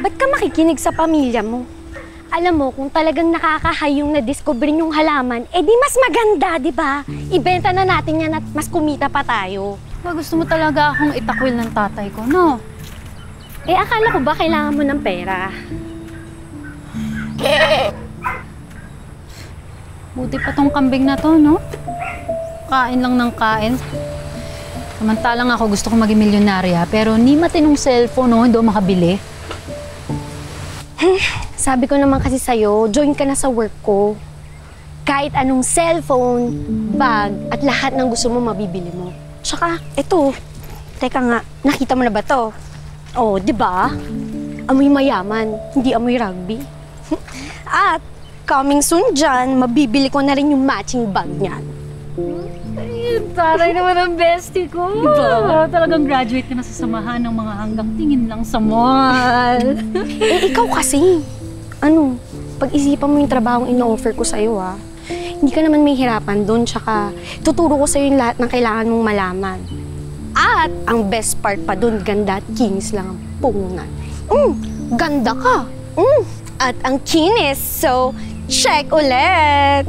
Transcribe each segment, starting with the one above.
Ba't ka makikinig sa pamilya mo? Alam mo, kung talagang nakakahayong na-discover yung halaman, eh di mas maganda, di ba? Ibenta na natin yan at mas kumita pa tayo. Ba, gusto mo talaga akong itakwil ng tatay ko, no? Eh, akala ko ba kailangan mo ng pera? Buti pa tong kambing na to, no? Kain lang ng kain. Samantalang ako gusto ko maging milyonarya, pero ni matinong cellphone, no? Hindi ako makabili. Sabi ko naman kasi sa'yo, join ka na sa work ko. Kahit anong cellphone, bag, at lahat ng gusto mo mabibili mo. Tsaka, eto. Teka nga, nakita mo na ba to? Oh, di ba? Amoy mayaman, hindi amoy rugby. At, coming soon dyan, mabibili ko na rin yung matching bag niyan. Ay, taray naman ang bestie ko. Diba? Talagang graduate ka na sa samahan ng mga hanggang tingin lang sa mall. Eh, ikaw kasi. Ano, pag-isipan mo yung trabahong ino-offer ko sa'yo, ha? Hindi ka naman may hirapan doon, tsaka tuturo ko sa'yo yung lahat ng kailangan mong malaman. At, ang best part pa doon, ganda at kinis lang ang punan. Ganda ka. At ang kinis, so, check ulit.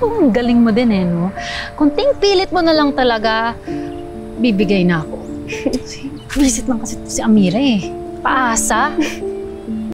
Ang galing mo din eh, no? Kunting pilit mo na lang talaga, bibigay na ako. Visit lang kasi si Amira eh. Paasa.